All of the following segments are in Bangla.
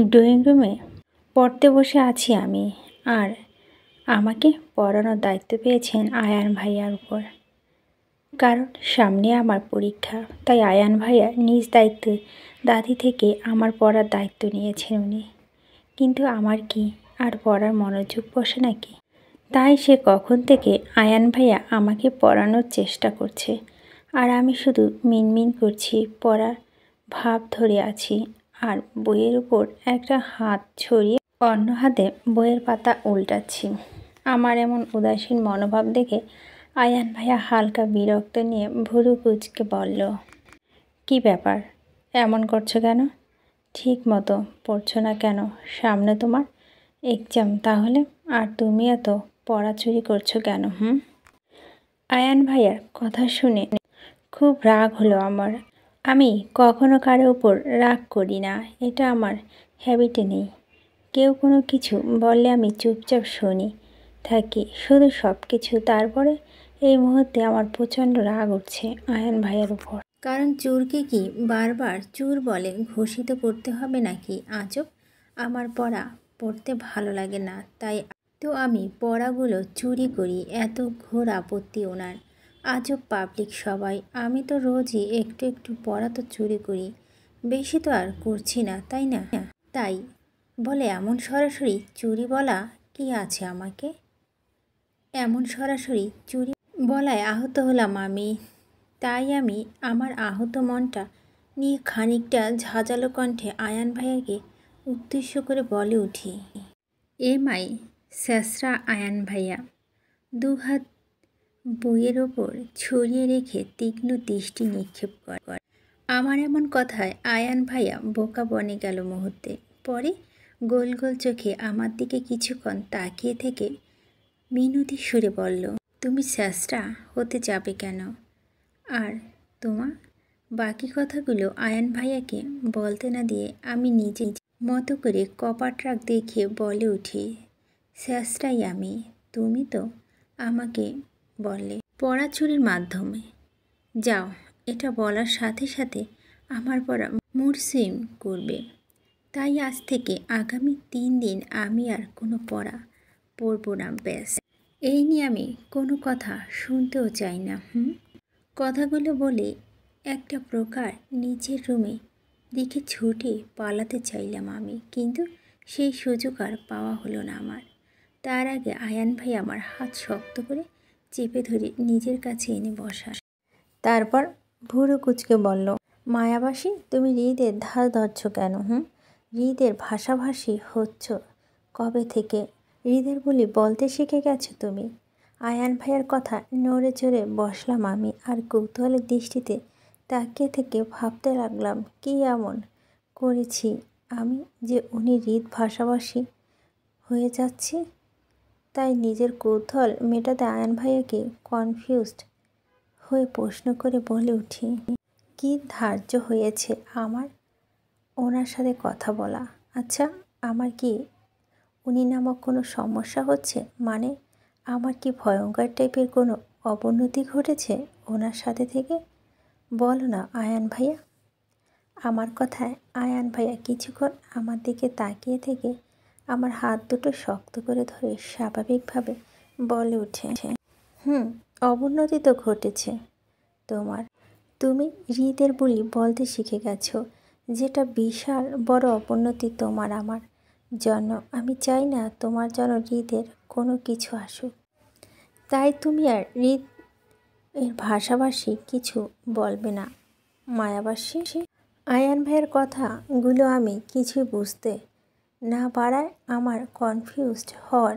ড্রয়িং রুমে পড়তে বসে আছি আমি, আর আমাকে পড়ানোর দায়িত্ব পেয়েছেন আয়ান ভাইয়ার উপর। কারণ সামনে আমার পরীক্ষা, তাই আয়ান ভাইয়া নিজ দায়িত্বে দাদি থেকে আমার পড়ার দায়িত্ব নিয়েছেন উনি। কিন্তু আমার কি আর পড়ার মনোযোগ বসে নাকি? তাই সে কখন থেকে আয়ান ভাইয়া আমাকে পড়ানোর চেষ্টা করছে, আর আমি শুধু মিনমিন করছি, পড়ার ভাব ধরে আছি, আর বইয়ের উপর একটা হাত ছড়িয়ে অন্য হাতে বইয়ের পাতা উল্টাচ্ছি। আমার এমন উদাসীন মনোভাব দেখে আয়ান ভাইয়া হালকা বিরক্ত নিয়ে ভুরু কুঁচকে বলল, কি ব্যাপার, এমন করছো কেন? ঠিক মতো পড়ছো না কেন? সামনে তোমার এক্সাম তাহলে, আর তুমি এত পড়া চুরি করছো কেন? আয়ান ভাইয়ার কথা শুনে খুব রাগ হলো আমার। আমি কখনো কারো উপর রাগ করি না, এটা আমার হ্যাবিটে নেই। কেউ কোনো কিছু বললে আমি চুপচাপ শুনি থাকি শুধু সব কিছু। তারপরে এই মুহূর্তে আমার প্রচণ্ড রাগ উঠছে আয়ান ভাইয়ের উপর। কারণ চোরকে কি বারবার চোর বলে ঘোষিত করতে হবে নাকি? আজব, আমার পড়তে ভালো লাগে না, তাই তো আমি পড়াগুলো চুরি করি। এত ঘোর আপত্তি ওনার। আজব পাবলিক সবাই। আমি তো রোজই একটু একটু পড়া তো চুরি করি, বেশি তো আর করছি না, তাই না? তাই বলে এমন সরাসরি চুরি বলা কি আছে আমাকে? এমন সরাসরি চুরি বলায় আহত হলাম আমি। তাই আমি আমার আহত মনটা নিয়ে খানিকটা ঝাঁঝালো কণ্ঠে আয়ান ভাইয়াকে উদ্দেশ্য করে বলে উঠি, মাই স্যাসরা আয়ান ভাইয়া। দুহাত বইয়ের ওপর ছড়িয়ে রেখে তীক্ষ্ণ দৃষ্টি নিক্ষেপ কর। আমার এমন কথায় আয়ান ভাইয়া বোকা বনে গেল মুহূর্তে। পরে গোল গোল চোখে আমার দিকে কিছুক্ষণ তাকিয়ে থেকে মিনতি সুরে বলল, তুমি স্যাসরা হতে যাবে কেন? আর তোমার বাকি কথাগুলো আয়ান ভাইয়াকে বলতে না দিয়ে আমি নিজে মতো করে কপাট রাগ দেখে বলে উঠি, স্যাসরাই আমি। তুমি তো আমাকে বললে পড়া চুরির মাধ্যমে। যাও, এটা বলার সাথে সাথে আমার পড়া মুরসিম করবে। তাই আজ থেকে আগামী 3 দিন আমি আর কোনো পড়া পড়ব না, ব্যাস। এই নিয়ে আমি কোনো কথা শুনতেও চাই না। কথাগুলো বলে একটা প্রকার নিচের রুমে দিকে ছুটে পালাতে চাইলাম আমি, কিন্তু সেই সুযোগ আর পাওয়া হলো না আমার। তার আগে আয়ান ভাই আমার হাত শক্ত করে চেপে ধরে নিজের কাছে এনে বসা। তারপর ভুরু কুঁচকে বলল, মায়াবাসী, তুমি হৃদের ধার ধরছ কেন? হৃদের ভাষাভাষী হচ্ছ কবে থেকে? হৃদের বলি বলতে শিখে গেছো তুমি? আয়ান ভাইয়ের কথা নড়ে চড়ে বসলাম আমি, আর কৌতূহলের দৃষ্টিতে তাকিয়ে থেকে ভাবতে লাগলাম, কি এমন করেছি আমি যে উনি হৃদ ভাষাভাষী হয়ে যাচ্ছি? তাই নিজের কৌতূহল মেটাতে আয়ান ভাইয়াকে কনফিউজড হয়ে প্রশ্ন করে বলে উঠি, কি ধার্য হয়েছে আমার ওনার সাথে কথা বলা? আচ্ছা, আমার কি উনি নামক কোনো সমস্যা হচ্ছে? মানে আমার কি ভয়ঙ্কর টাইপের কোনো অবনতি ঘটেছে ওনার সাথে থেকে? বলো না আয়ান ভাইয়া। আমার কথায় আয়ান ভাইয়া কিছুক্ষণ আমার দিকে তাকিয়ে থেকে আমার হাত দুটো শক্ত করে ধরে স্বাভাবিকভাবে বলে উঠে, অবনতি তো ঘটেছে তোমার। তুমি হৃদের বলি বলতে শিখে গেছো, যেটা বিশাল বড় অবনতি তোমার আমার জন্য। আমি চাই না তোমার জন্য হৃদের কোনো কিছু আসুক, তাই তুমি আর হৃদ এর ভাষাভাষী কিছু বলবে না মায়াবাসী। আয়ান ভাইয়ের কথাগুলো আমি কিছুই বুঝতে না পারায় আমার কনফিউজড হওয়ার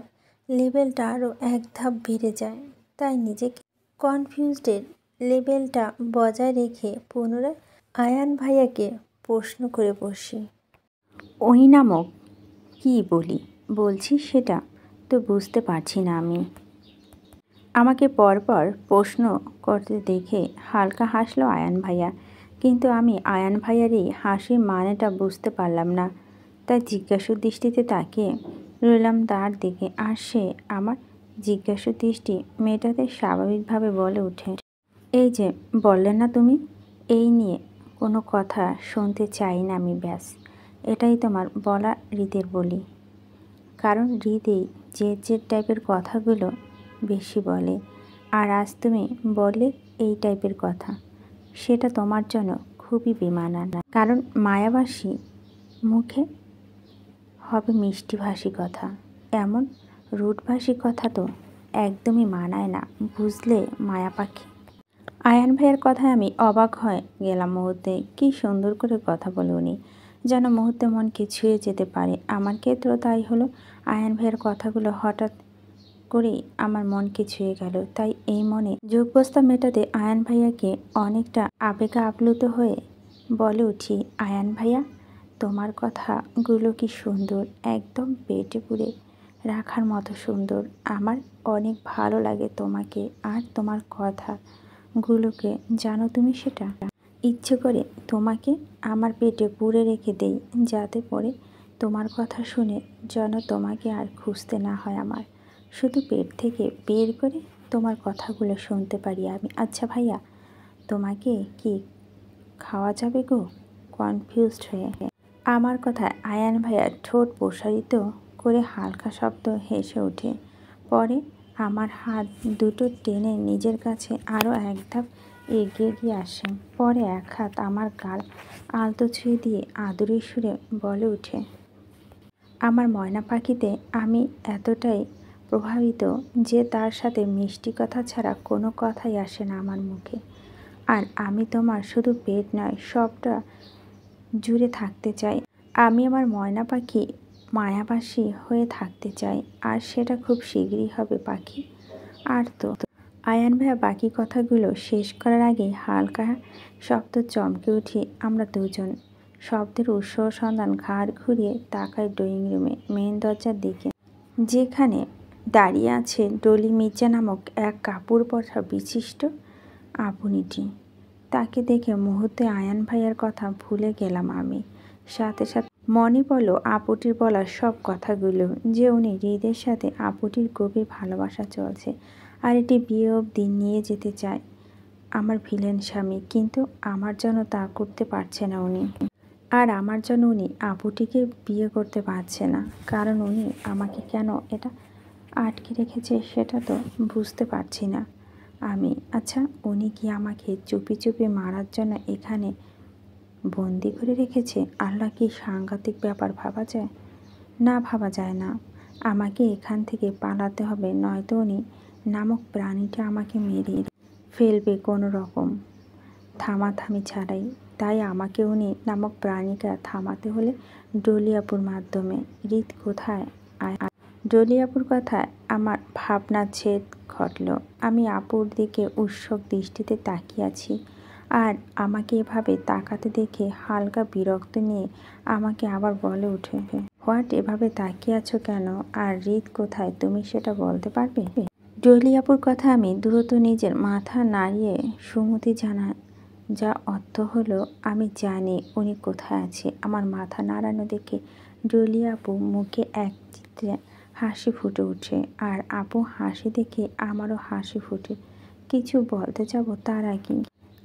লেভেলটা আরও এক ধাপ বেড়ে যায়। তাই নিজেকে কনফিউজডের লেভেলটা বজায় রেখে পুনরায় আয়ান ভাইয়াকে প্রশ্ন করে বসি, ওই নামক কি বলছি সেটা তো বুঝতে পারছি না আমি। আমাকে পরপর প্রশ্ন করতে দেখে হালকা হাসলো আয়ান ভাইয়া, কিন্তু আমি আয়ান ভাইয়ার এই হাসির মানেটা বুঝতে পারলাম না। তাই জিজ্ঞাসু দৃষ্টিতে তাকিয়ে রইলাম তার দিকে, আর সে আমার জিজ্ঞাসু দৃষ্টি মেটাতে স্বাভাবিকভাবে বলে ওঠে, এই যে বললে না তুমি, এই নিয়ে কোনো কথা শুনতে চাই না আমি, ব্যাস। এটাই তোমার বলা হৃদের বলি। কারণ হৃদ এই যে টাইপের কথাগুলো বেশি বলে, আর আজ তুমি বললে এই টাইপের কথা, সেটা তোমার জন্য খুবই বেমানান। কারণ মায়াবাসী মুখে হবে মিষ্টিভাষী কথা, এমন রুটভাষী কথা তো একদমই মানায় না, বুঝলে মায়া পাখি। আয়ান ভাইয়ের কথায় আমি অবাক হয়ে গেলাম মুহূর্তে। কি সুন্দর করে কথা বলে উনি, যেন মুহূর্তে মনকে ছুঁয়ে যেতে পারে। আমার ক্ষেত্রেও তাই হলো। আয়ান ভাইয়ের কথাগুলো হঠাৎ করেই আমার মনকে ছুঁয়ে গেল। তাই এই মনে যোগবস্তা মেটাতে আয়ান ভাইয়াকে অনেকটা আবেগে আপ্লুত হয়ে বলে উঠি, আয়ান ভাইয়া, তোমার কথাগুলো কি সুন্দর, একদম পেটে পুরে রাখার মতো সুন্দর। আমার অনেক ভালো লাগে তোমাকে আর তোমার কথাগুলোকে, জানো তুমি সেটা। ইচ্ছে করে তোমাকে আমার পেটে পুরে রেখে দেই, যাতে পরে তোমার কথা শুনে যেন তোমাকে আর খুঁজতে না হয় আমার, শুধু পেট থেকে বের করে তোমার কথাগুলো শুনতে পারি আমি। আচ্ছা ভাইয়া, তোমাকে কি খাওয়া যাবে গো? কনফিউজড হয়ে আমার কথায় আয়ান ভাইয়া ঠোঁট প্রসারিত করে হালকা শব্দ হেসে ওঠে। পরে আমার হাত দুটো টেনে নিজের কাছে আরও এক ধাপ এগিয়ে গিয়ে আসে। পরে এক হাত আমার গাল আলতো ছুঁয়ে দিয়ে আদুরে সুরে বলে ওঠে, আমার ময়না পাখিতে আমি এতটাই প্রভাবিত যে তার সাথে মিষ্টি কথা ছাড়া কোনো কথাই আসে না আমার মুখে। আর আমি তোমার শুধু পেট নয়, সবটা জুড়ে থাকতে চাই। আমি আমার ময়না পাখি মায়াবাসী হয়ে থাকতে চাই, আর সেটা খুব শীঘ্রই হবে পাখি। আর তো আয়ান ভাইয়া বাকি কথাগুলো শেষ করার আগেই হালকা শব্দ চমকে উঠি আমরা দুজন। শব্দের উৎস সন্ধান ঘাড় ঘুরিয়ে তাকায় ড্রয়িং রুমে মেন দরজার দিকে, যেখানে দাঁড়িয়ে আছে ডলি মির্জা নামক এক কাপড় পরা বিশিষ্ট আপনিটি। তাকে দেখে মুহূর্তে আয়ান ভাইয়ার কথা ভুলে গেলাম আমি। সাথে সাথে মনে পড়ল আপুটির বলা সব কথাগুলো, যে উনি হৃদের সাথে আপুটির গভীর ভালোবাসা চলছে, আর এটি বিয়ে অবধি নিয়ে যেতে চায় আমার ভিলেন স্বামী। কিন্তু আমার জন্য তা করতে পারছে না উনি, আর আমার জন্য উনি আপুটিকে বিয়ে করতে পারছে না। কারণ উনি আমাকে কেন এটা আটকে রেখেছে সেটা তো বুঝতে পারছি না আমি। আচ্ছা, উনি কি আমাকে চুপি চুপি মারার জন্য এখানে বন্দি করে রেখেছে? আল্লাহ, কি সাংঘাতিক ব্যাপার! ভাবা যায় না? ভাবা যায় না। আমাকে এখান থেকে পালাতে হবে, নয়তো উনি নামক প্রাণীটা আমাকে মেরে ফেলবে কোনো রকম থামাথামি ছাড়াই। তাই আমাকে উনি নামক প্রাণীটা থামাতে হলে ডলি আপুর মাধ্যমে। হৃদ কোথায়? ডলি আপুর কথায় আমার ভাবনা ছেদ ঘটল। আমি আপুর দিকে উৎসুক দৃষ্টিতে তাকিয়ে আছি, আর আমাকে এভাবে তাকাতে দেখে হালকা বিরক্ত নিয়ে আমাকে আবার বলে উঠে, হোয়াট, এভাবে তাকিয়ে আছো কেন? আর হৃদ কোথায়, তুমি সেটা বলতে পারবে? ডলি আপুর কথা আমি দ্রুত নিজের মাথা নাড়িয়ে সুমতি জানা, যা অর্থ হলো আমি জানি উনি কোথায় আছে। আমার মাথা নাড়ানো দেখে ডলি আপু মুখে এক চিত্রে হাসি ফুটে ওঠে, আর আপু হাসি দেখে আমারও হাসি ফুটে। কিছু বলতে যাব তার আগে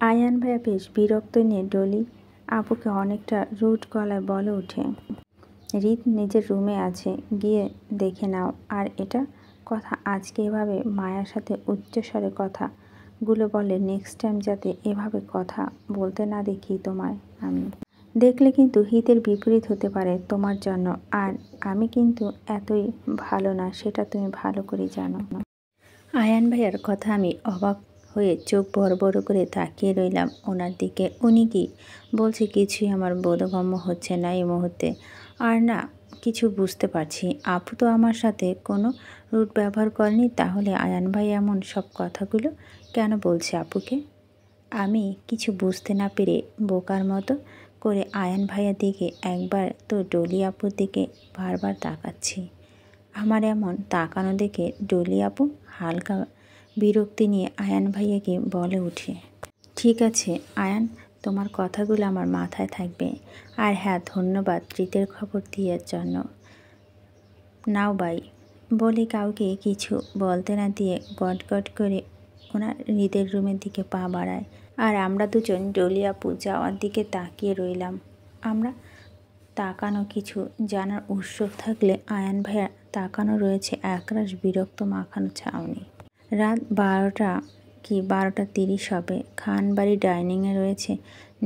আয়ান ভাইয়া বেশ বিরক্ত নিয়ে ডলি আপুকে অনেকটা রুড গলায় বলে ওঠে, হৃদ নিজের রুমে আছে, গিয়ে দেখে নাও। আর এটা কথা আজকে এভাবে মায়ার সাথে উচ্চস্বরে কথাগুলো বলে, নেক্সট টাইম যাতে এভাবে কথা বলতে না দেখি তোমায় আমি। দেখলে কিন্তু হিতের বিপরীত হতে পারে তোমার জন্য, আর আমি কিন্তু এতই ভালো না, সেটা তুমি ভালো করে জানো। আয়ান ভাইয়ার কথা আমি অবাক হয়ে চোখ বড় বড় করে তাকিয়ে রইলাম ওনার দিকে। উনি কি বলছে কিছুই আমার বোধগম্য হচ্ছে না এই মুহূর্তে। আর না কিছু বুঝতে পারছি। আপু তো আমার সাথে কোনো রুট ব্যবহার করেনি, তাহলে আয়ান ভাই এমন সব কথাগুলো কেন বলছে আপুকে? আমি কিছু বুঝতে না পেরে বোকার মতো করে আয়ান ভাইয়ার দিকে একবার তো ডলি আপুর দিকে বারবার তাকাচ্ছি। আমার এমন তাকানো দেখে ডলি আপু হালকা বিরক্তি নিয়ে আয়ান ভাইয়াকে বলে উঠে, ঠিক আছে আয়ান, তোমার কথাগুলো আমার মাথায় থাকবে। আর হ্যাঁ, ধন্যবাদ হৃদের খবর দেওয়ার জন্য। নাও বাই। বলে কাউকে কিছু বলতে না দিয়ে গট গট করে ওনার হৃদের রুমের দিকে পা বাড়ায়। আর আমরা দুজন ডলি আপু যাওয়ার দিকে তাকিয়ে রইলাম। আমরা তাকানো কিছু জানার উৎসুক থাকলে আয়ান ভাইয়ার তাকানো রয়েছে একরাশ বিরক্ত মাখানো ছাউনি। রাত 12টা কি 12:30 হবে। খানবাড়ি ডাইনিংয়ে রয়েছে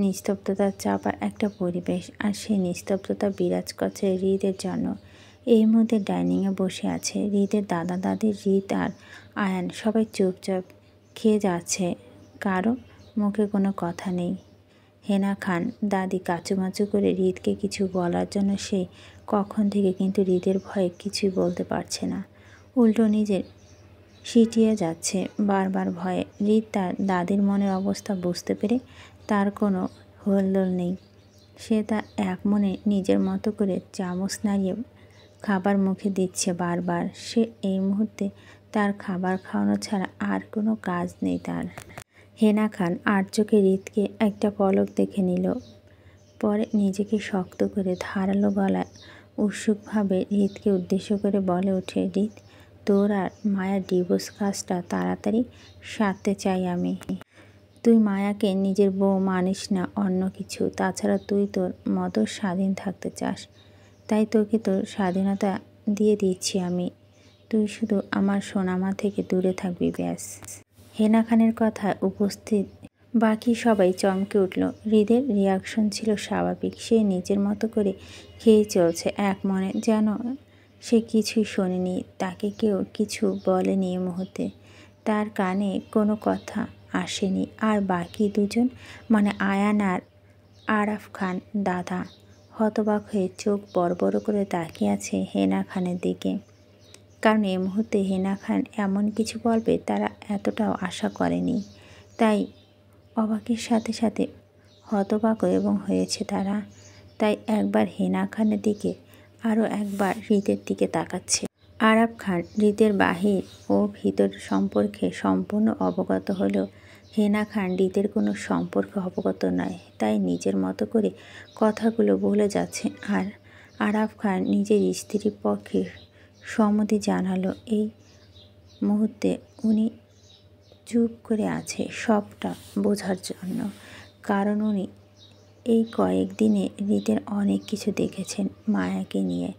নিস্তব্ধতার চাপা একটা পরিবেশ, আর সেই নিস্তব্ধতা বিরাজ করছে হৃদের জন্য। এই মুহূর্তে ডাইনিংয়ে বসে আছে হৃদের দাদা দাদি, হৃদ আর আয়ান। সবাই চুপচাপ খেয়ে যাচ্ছে, কারো মুখে কোনো কথা নেই। হেনা খান দাদি কাচুমাচু করে হৃদকে কিছু বলার জন্য সে কখন থেকে, কিন্তু হৃদের ভয়ে কিছুই বলতে পারছে না। উল্টো নিজের সিটিয়ে যাচ্ছে বারবার ভয়ে। হৃদ তার দাদির মনের অবস্থা বুঝতে পেরে তার কোনো হলদল নেই। সে তা এক মনে নিজের মতো করে চামচ নাড়িয়ে খাবার মুখে দিচ্ছে বারবার। সে এই মুহূর্তে তার খাবার খাওয়ানো ছাড়া আর কোনো কাজ নেই তার। হেনা খান আর চোখে হৃদকে একটা পলক দেখে নিল, পরে নিজেকে শক্ত করে ধারালো গলায় উৎসুকভাবে হৃদকে উদ্দেশ্য করে বলে ওঠে, হৃদ, তোর আর মায়ার ডিভোর্স কাজটা তাড়াতাড়ি সারতে চাই আমি। তুই মায়াকে নিজের বউ মানিস না, অন্য কিছু। তাছাড়া তুই তোর মতো স্বাধীন থাকতে চাস, তাই তোকে তোর স্বাধীনতা দিয়ে দিচ্ছি আমি। তুই শুধু আমার সোনামা থেকে দূরে থাকবি, ব্যাস। হেনা খানের কথায় উপস্থিত বাকি সবাই চমকে উঠল। হৃদের রিয়াকশন ছিল স্বাভাবিক। সে নিজের মতো করে খেয়ে চলছে এক মনে, যেন সে কিছুই শোনেনি, তাকে কেউ কিছু বলেনি। এই মুহূর্তে তার কানে কোনো কথা আসেনি। আর বাকি দুজন মানে আয়ান আর আরাফ খান দাদা হতবাক হয়ে চোখ বড় বড় করে তাকিয়ে আছে হেনা খানের দিকে, কারণ এই মুহূর্তে হেনা খান এমন কিছু বলবে তারা এতটাও আশা করেনি। তাই অবাকের সাথে সাথে হতবাক এবং হয়েছে তারা। তাই একবার হেনা খানের দিকে, আরও একবার হৃদের দিকে তাকাচ্ছে। আরাফ খান হৃদের বাহির ও ভিতর সম্পর্কে সম্পূর্ণ অবগত হলেও হেনা খান হৃদের কোনো সম্পর্কে অবগত নয়, তাই নিজের মতো করে কথাগুলো বলে যাচ্ছে। আর আরাফ খান নিজের স্ত্রীর পক্ষে সম্মতি জানালো। এই মুহূর্তে উনি চুপ করে আছে সবটা বোঝার জন্য, কারণ উনি এই কয়েকদিনে হৃদের অনেক কিছু দেখেছেন মায়াকে নিয়ে।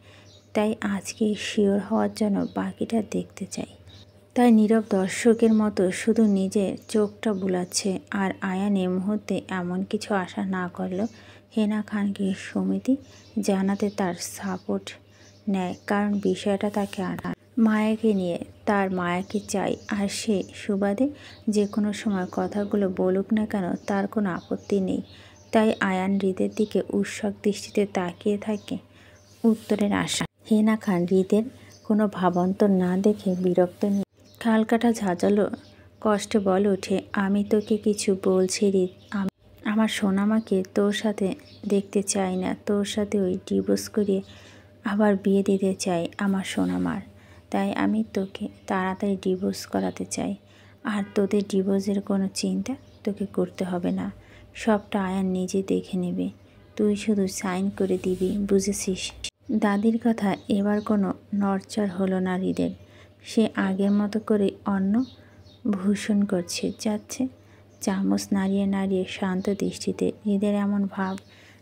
তাই আজকে শিওর হওয়ার জন্য বাকিটা দেখতে চাই। তাই নীরব দর্শকের মতো শুধু নিজের চোখটা বুলাচ্ছে। আর আয়ান এই মুহূর্তে এমন কিছু আশা না করলেও হেনা খানকে সমিতি জানাতে তার সাপোর্ট নেয়, কারণ বিষয়টা তাকে আনা মায়াকে নিয়ে। তার মায়াকে চাই, আর সে সুবাদে যে কোনো সময় কথাগুলো বলুক না কেন তার কোনো আপত্তি নেই। তাই আয়ান হৃদের দিকে উৎসুক দৃষ্টিতে তাকিয়ে থাকে উত্তরের আশা। হেনা খান হৃদের কোনো ভাবান্তর না দেখে বিরক্ত নিয়ে কালকাটা ঝাঁঝালো কষ্টে বলে ওঠে, আমি তোকে কিছু বলছি হৃদ, আমার সোনামাকে তোর সাথে দেখতে চাই না। তোর সাথে ওই ডিভোর্স করিয়ে আবার বিয়ে দিতে চাই আমার সোনামার। তাই আমি তোকে তাড়াতাড়ি ডিভোর্স করাতে চাই। আর তোদের ডিভোর্সের কোনো চিন্তা তোকে করতে হবে না, সবটা আয়ান নিজে দেখে নেবে। তুই শুধু সাইন করে দিবি, বুঝেছিস? দাদির কথা এবার কোনো নড়চড় হলো না হৃদের। সে আগের মতো করে অন্ন ভূষণ করছে যাচ্ছে, চামচ নাড়িয়ে নাড়িয়ে শান্ত দৃষ্টিতে। হৃদের এমন ভাব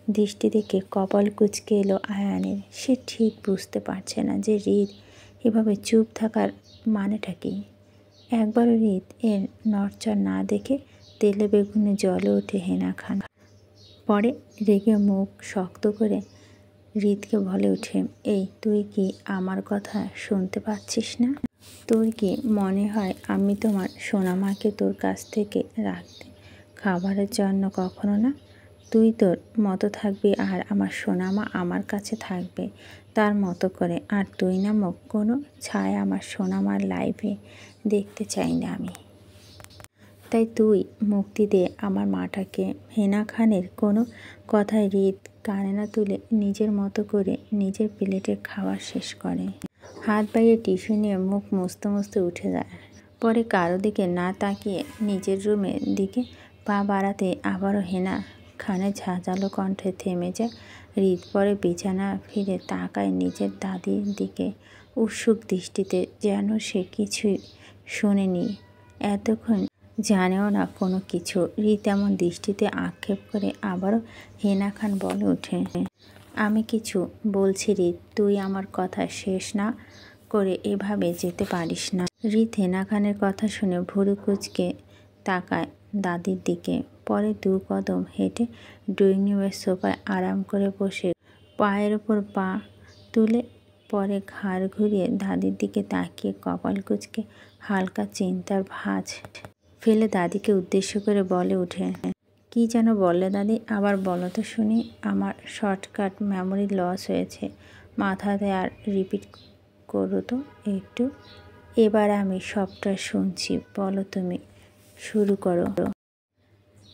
দৃষ্টি দেখে কপাল কুঁচকে এলো আয়ানের। সে ঠিক বুঝতে পারছে না যে হৃদ এভাবে চুপ থাকার মানেটা কী। একবারও হৃদ এর নড়চড় না দেখে তেলে বেগুনে জ্বলে ওঠে হেনা খান। পরে রেগে মুখ শক্ত করে হৃদকে বলে ওঠে, এই তুই কি আমার কথা শুনতে পাচ্ছিস না? তোর কি মনে হয় আমি তোমার সোনামাকে তোর কাছ থেকে রাখতে খাবারের জন্য? কখনো না। তুই তোর মতো থাকবি আর আমার সোনামা আমার কাছে থাকবে তার মতো করে। আর তুই নামক কোনো ছায়া আমার সোনামার লাইফে দেখতে চাই না আমি। তাই তুই মুক্তি দে আমার মাটাকে। হেনা খানের কোনো কথায় হৃদ কানে না তুলে নিজের মতো করে নিজের প্লেটে খাওয়া শেষ করে। হাত বাইয়ে টিস্যু নিয়ে মুখ মুছতে মুছতে উঠে যায়। পরে কারো দিকে না তাকিয়ে নিজের রুমের দিকে পা বাড়াতে আবারও হেনা খানের ঝাঁঝালো কণ্ঠে থেমে যায় হৃদ। পরে বিছানা ফিরে তাকায় নিজের দাদির দিকে উৎসুক দৃষ্টিতে, যেন সে কিছুই শোনেনি এতক্ষণ, জানেও না কোনো কিছু। হৃদ এমন দৃষ্টিতে আক্ষেপ করে আবারও হেনা খান বলে ওঠে, আমি কিছু বলছি রিত, তুই আমার কথা শেষ না করে এভাবে যেতে পারিস না। রিত হেনা খানের কথা শুনে ভুরু কুঁচকে তাকায় দাদির দিকে, পরে 2 কদম হেঁটে ড্রয়িং রুমের সোফায় আরাম করে বসে পায়ের ওপর পা তুলে পরে ঘাড় ঘুরিয়ে দাদির দিকে তাকিয়ে কপাল কুঁচকে হালকা চিন্তার ভাঁজ ফেলে দাদিকে উদ্দেশ্য করে বলে ওঠে, কি যেন বললে দাদি, আবার বলো তো শুনি। আমার শর্টকাট মেমোরি লস হয়েছে মাথাতে, আর রিপিট করো তো একটু। এবার আমি সবটা শুনছি, বলো তুমি, শুরু করো।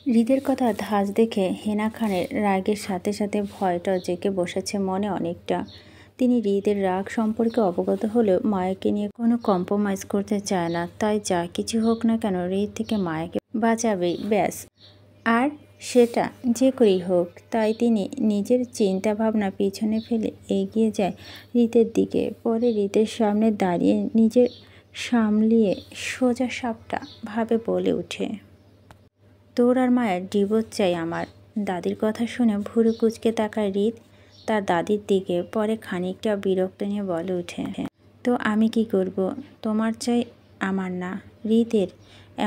হৃদের কথা ধাঁচ দেখে হেনা খানের রাগের সাথে সাথে ভয়টাও জেগে বসেছে মনে অনেকটা। তিনি হৃদের রাগ সম্পর্কে অবগত হলেও মায়াকে নিয়ে কোনো কম্প্রোমাইজ করতে চায় না, তাই যা কিছু হোক না কেন হৃদ থেকে মায়াকে বাঁচাবেই, ব্যাস। আর সেটা যে করেই হোক। তাই তিনি নিজের চিন্তা ভাবনা পিছনে ফেলে এগিয়ে যায় হৃদের দিকে। পরে হৃদের সামনে দাঁড়িয়ে নিজের সামলিয়ে সোজা সাপটা ভাবে বলে ওঠে, তোর আর মায়ের ডিভোর্স চাই আমার। দাদির কথা শুনে ভুরু কুঁচকে তাকায় হৃদ তার দাদির দিকে, পরে খানিকটা বিরক্ত নিয়ে বলে ওঠে, তো আমি কি করব? তোমার চাই, আমার না। হৃদের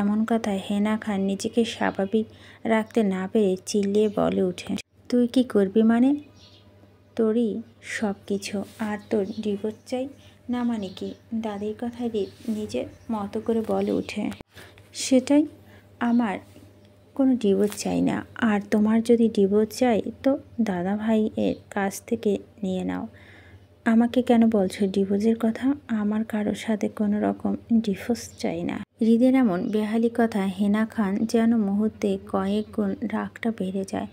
এমন কথায় হেনা খান নিজেকে স্বাভাবিক রাখতে না পেরে চিল্লিয়ে বলে ওঠে, তুই কি করবি মানে? তোরই সব কিছু, আর তোর ডিভোর্স চাই না মানে কি? দাদির কথায় হৃদ নিজের মতো করে বলে ওঠে, সেটাই, আমার কোনো ডিভোর্স চাই না। আর তোমার যদি ডিভোর্স চাই তো দাদা ভাইয়ের কাছ থেকে নিয়ে নাও। আমাকে কেন বলছো ডিভোর্সের কথা? আমার কারোর সাথে কোনো রকম ডিভোর্স চাই না। হৃদের এমন বেহালি কথা হেনা খান যেন মুহূর্তে কয়েক গুণ রাগটা বেড়ে যায়,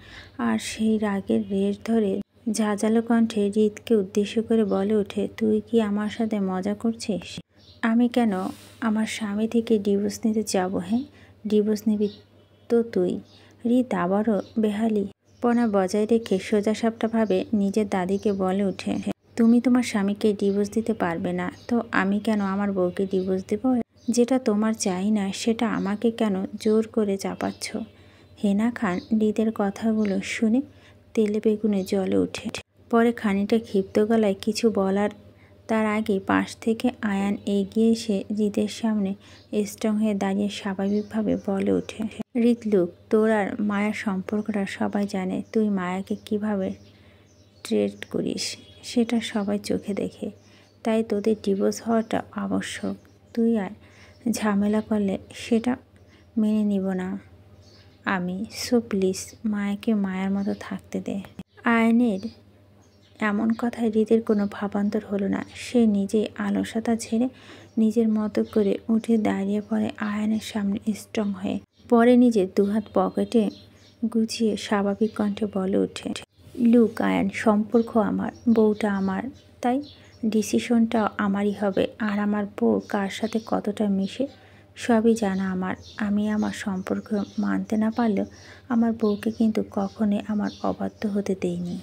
আর সেই রাগের রেশ ধরে ঝাঁঝালো কণ্ঠে হৃদকে উদ্দেশ্য করে বলে ওঠে, তুই কি আমার সাথে মজা করছিস? আমি কেন আমার স্বামী থেকে ডিভোর্স নিতে যাবো? হ্যাঁ, ডিভোর্স নিবি তো তুই। হৃদ আবারও বেহালি পনা বজায় রেখে সোজাসাপটাভাবে নিজের দাদিকে বলে ওঠে, তুমি তোমার স্বামীকে ডিভোর্স দিতে পারবে না তো আমি কেন আমার বউকে ডিভোর্স দেব? যেটা তোমার চাই না সেটা আমাকে কেন জোর করে চাপাচ্ছ? হেনা খান হৃদের কথাগুলো শুনে তেলে বেগুনে জ্বলে ওঠে। পরে খানিকটা ক্ষিপ্ত গলায় কিছু বলার তার আগে পাশ থেকে আয়ান এগিয়ে এসে হৃদের সামনে স্ট্রং হয়ে দাঁড়িয়ে স্বাভাবিকভাবে বলে ওঠে, হৃদ লুক, তোর আর মায়ার সম্পর্কটা সবাই জানে। তুই মায়াকে কিভাবে ট্রিট করিস সেটা সবাই চোখে দেখে, তাই তোদের ডিভোর্স হওয়াটা আবশ্যক। তুই আর ঝামেলা করলে সেটা মেনে নিব না আমি। সো প্লিজ মায়াকে মায়ার মতো থাকতে দে। আয়নের এমন কথায় হৃদের কোনো ভাবান্তর হলো না। সে নিজেই আলসতা ছেড়ে নিজের মতো করে উঠে দাঁড়িয়ে পড়ে আয়ানের সামনে স্ট্রং হয়ে। পরে নিজের দুহাত পকেটে গুছিয়ে স্বাভাবিক কণ্ঠে বলে ওঠে, লুক আয়ান, সম্পর্ক আমার, বউটা আমার, তাই ডিসিশনটাও আমারই হবে। আর আমার বউ কার সাথে কতটা মিশে সবই জানা আমার। আমি আমার সম্পর্ক মানতে না পারলেও আমার বউকে কিন্তু কখনোই আমার অবাধ্য হতে দেইনি।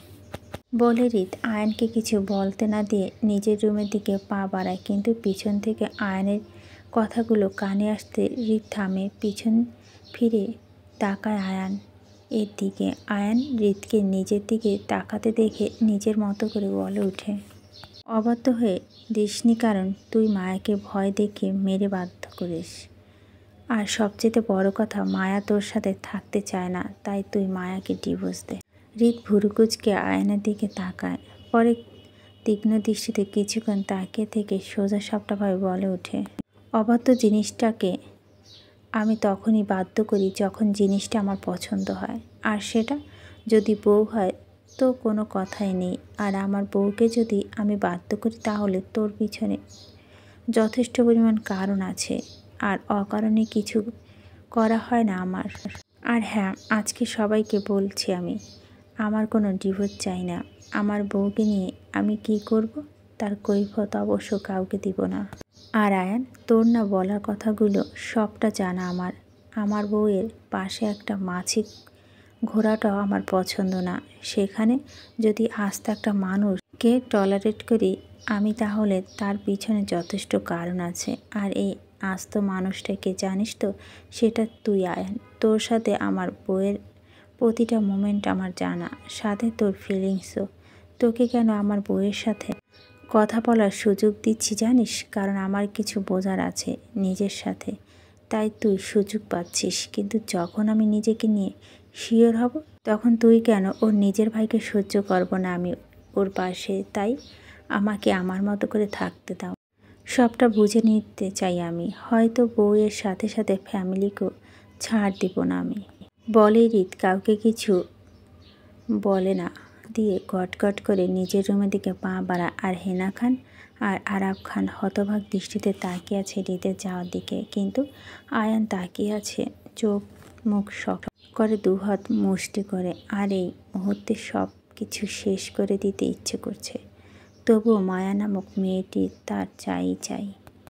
বলে হৃদ আয়ানকে কিছু বলতে না দিয়ে নিজের রুমের দিকে পা বাড়ায়, কিন্তু পিছন থেকে আয়ানের কথাগুলো কানে আসতে হৃদ থামে। পিছন ফিরে তাকায় আয়ান এর দিকে। আয়ান হৃদকে নিজের দিকে তাকাতে দেখে নিজের মতো করে বলে ওঠে, অবাধ্য হয়ে দিসনি, কারণ তুই মায়াকে ভয় দেখিয়ে মেরে বাধ্য করিস। আর সবচেয়ে বড় কথা, মায়া তোর সাথে থাকতে চায় না, তাই তুই মায়াকে ডিভোর্স দে। হৃদ ভুরু কুঁচকে আয়নার দিকে তাকায়, পরে তীক্ষ্ণ দৃষ্টিতে কিছুক্ষণ তাকিয়ে থেকে সোজা সাপটাভাবে বলে ওঠে, অবাধ্য জিনিসটাকে আমি তখনই বাধ্য করি যখন জিনিসটা আমার পছন্দ হয়। আর সেটা যদি বউ হয় তো কোনো কথাই নেই। আর আমার বউকে যদি আমি বাধ্য করি তাহলে তোর পিছনে যথেষ্ট পরিমাণ কারণ আছে, আর অকারণে কিছু করা হয় না আমার। আর হ্যাঁ, আজকে সবাইকে বলছি আমি আমার কোনো ডিভোর্স চাই না। আমার বউকে নিয়ে আমি কি করব তার কৈফিয়ত অবশ্য কাউকে দিব না। আর আয়ান, তোর না বলার কথাগুলো সবটা জানা আমার। আমার বউয়ের পাশে একটা মাছি ঘোরাটাও আমার পছন্দ না। সেখানে যদি আস্ত একটা মানুষকে টলারেট করি আমি, তাহলে তার পিছনে যথেষ্ট কারণ আছে। আর এই আস্ত মানুষটাকে জানিস তো, সেটা তুই আয়ান। তোর সাথে আমার বউয়ের প্রতিটা মোমেন্ট আমার জানা, সাথে তোর ফিলিংসও। তোকে কেন আমার বউয়ের সাথে কথা বলার সুযোগ দিচ্ছি জানিস? কারণ আমার কিছু বোঝার আছে নিজের সাথে, তাই তুই সুযোগ পাচ্ছিস। কিন্তু যখন আমি নিজেকে নিয়ে শিওর হব, তখন তুই কেন? ওর নিজের ভাইকে সহ্য করব না আমি ওর পাশে, তাই আমাকে আমার মতো করে থাকতে দাও। সবটা বুঝে নিতে চাই আমি। হয়তো বউয়ের সাথে সাথে ফ্যামিলিকেও ছাড় দিব না আমি। বলে রিত কাউকে কিছু বলে না দিয়ে গটগট করে নিজের রুমের দিকে পা বাড়া। আর হেনা খান আর আরাব খান হতবাক দৃষ্টিতে তাকিয়ে আছে রিতের যাওয়ার দিকে। কিন্তু আয়ান তাকিয়ে আছে, চোখ মুখ শক্ত করে দুহাত মুষ্টি করে। আর এই মুহূর্তে সব কিছু শেষ করে দিতে ইচ্ছে করছে, তবুও মায়া নামক মেয়েটি তার চাই।